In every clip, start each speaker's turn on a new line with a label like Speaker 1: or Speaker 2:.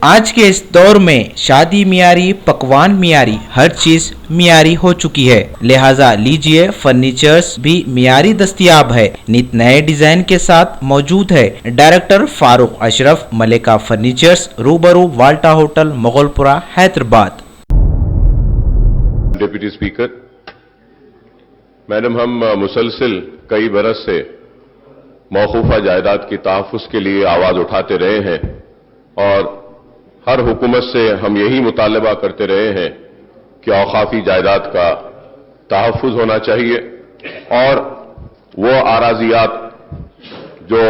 Speaker 1: آج کے اس دور میں شادی معیاری، پکوان معیاری، ہر چیز معیاری ہو چکی ہے، لہٰذا لیجئے فرنیچرز بھی معیاری دستیاب ہے۔ نت نئے ڈیزائن کے ساتھ موجود ہے۔ ڈائریکٹر فاروق اشرف، ملکہ فرنیچرز، روبرو والٹا ہوٹل، مغل پورہ، حیدرآباد۔
Speaker 2: ڈپٹی اسپیکر میڈم، ہم مسلسل کئی برس سے موقوفہ جائیداد کی تحفظ کے لیے آواز اٹھاتے رہے ہیں اور ہر حکومت سے ہم یہی مطالبہ کرتے رہے ہیں کہ اوقافی جائیداد کا تحفظ ہونا چاہیے اور وہ اراضیات جو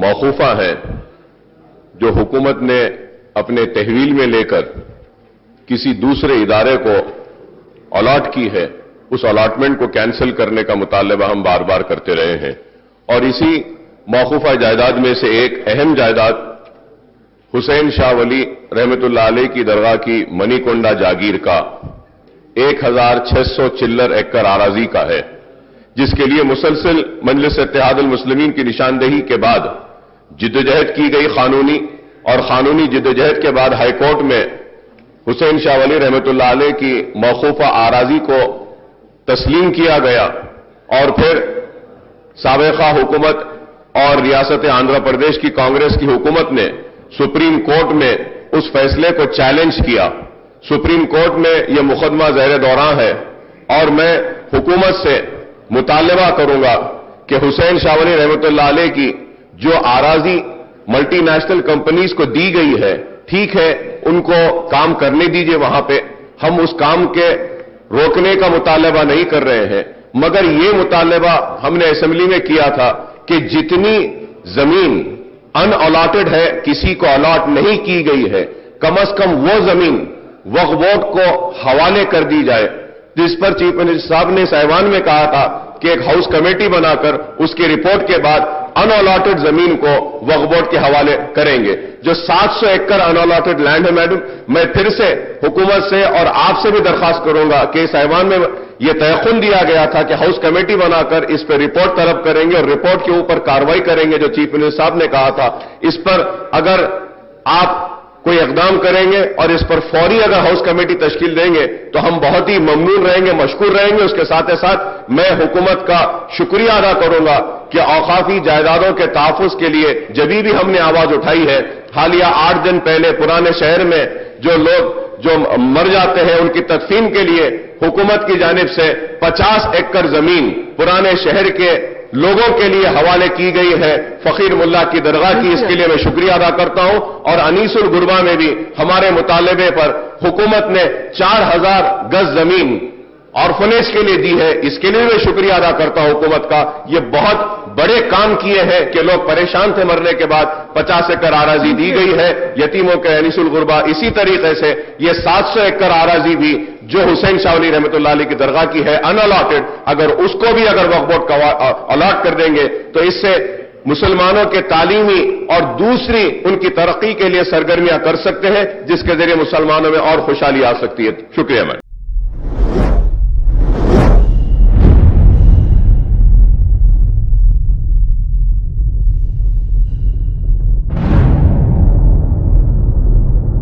Speaker 2: موقوفہ ہیں، جو حکومت نے اپنے تحویل میں لے کر کسی دوسرے ادارے کو الاٹ کی ہے، اس الاٹمنٹ کو کینسل کرنے کا مطالبہ ہم بار بار کرتے رہے ہیں۔ اور اسی موقوفہ جائیداد میں سے ایک اہم جائیداد حسین شاہ ولی رحمت اللہ علیہ کی درگاہ کی منی کنڈا جاگیر کا 1600 چلر ایکڑ اراضی کا ہے، جس کے لیے مسلسل مجلس اتحاد المسلمین کی نشاندہی کے بعد جدوجہد کی گئی قانونی جدوجہد کے بعد ہائی کورٹ میں حسین شاہ ولی رحمت اللہ علیہ کی موقوفہ اراضی کو تسلیم کیا گیا اور پھر سابقہ حکومت اور ریاست آندھرا پردیش کی کانگریس کی حکومت نے سپریم کورٹ میں اس فیصلے کو چیلنج کیا۔ سپریم کورٹ میں یہ مقدمہ زیر دوران ہے اور میں حکومت سے مطالبہ کروں گا کہ حسین شاہ ولی رحمت اللہ علیہ کی جو اراضی ملٹی نیشنل کمپنیز کو دی گئی ہے، ٹھیک ہے، ان کو کام کرنے دیجئے وہاں پہ، ہم اس کام کے روکنے کا مطالبہ نہیں کر رہے ہیں، مگر یہ مطالبہ ہم نے اسمبلی میں کیا تھا کہ جتنی زمین ان الاٹڈ ہے، کسی کو الاٹ نہیں کی گئی ہے، کم از کم وہ زمین وقف بورڈ کو حوالے کر دی جائے، جس پر چیف منسٹر صاحب نے اس ایوان میں کہا تھا کہ ایک ہاؤس کمیٹی بنا کر اس کی رپورٹ کے بعد ان الاٹڈ زمین کو وقف بورڈ کے حوالے کریں گے۔ جو 700 ایکڑ ان الاٹڈ لینڈ ہے میڈم، میں پھر سے حکومت سے اور آپ سے بھی درخواست کروں گا کہ اس ایوان میں یہ تیقن دیا گیا تھا کہ ہاؤس کمیٹی بنا کر اس پہ رپورٹ طلب کریں گے اور رپورٹ کے اوپر کارروائی کریں گے، جو چیف منسٹر صاحب نے کہا تھا۔ اس پر اگر آپ کوئی اقدام کریں گے اور اس پر فوری اگر ہاؤس کمیٹی تشکیل دیں گے تو ہم بہت ہی ممنون رہیں گے، مشکور رہیں گے۔ اس کے ساتھ ساتھ میں حکومت کا شکریہ ادا کروں گا کہ اوقافی جائیدادوں کے تحفظ کے لیے جبھی بھی ہم نے آواز اٹھائی ہے، حالیہ 8 دن پہلے پرانے شہر میں جو لوگ مر جاتے ہیں ان کی تدفین کے لیے حکومت کی جانب سے 50 ایکڑ زمین پرانے شہر کے لوگوں کے لیے حوالے کی گئی ہے، فقیر ملا کی درگاہ کی، اس کے لیے میں شکریہ ادا کرتا ہوں۔ اور انیس الغربا میں بھی ہمارے مطالبے پر حکومت نے 4000 گز زمین آرفنیج کے لیے دی ہے، اس کے لیے میں شکریہ ادا کرتا ہوں حکومت کا۔ یہ بہت بڑے کام کیے ہیں کہ لوگ پریشان تھے مرنے کے بعد، 50 ایکڑ اراضی دی گئی ہے یتیموں کے انیس الغربا۔ اسی طریقے سے یہ 700 ایکڑ اراضی بھی جو حسین شاہ ولی رحمت اللہ علیہ کی درگاہ کی ہے ان الاٹڈ، اگر اس کو بھی اگر وقف بورڈ کا الاٹ کر دیں گے تو اس سے مسلمانوں کے تعلیمی اور دوسری ان کی ترقی کے لیے سرگرمیاں کر سکتے ہیں، جس کے ذریعے مسلمانوں میں اور خوشحالی آ سکتی ہے۔ شکریہ میں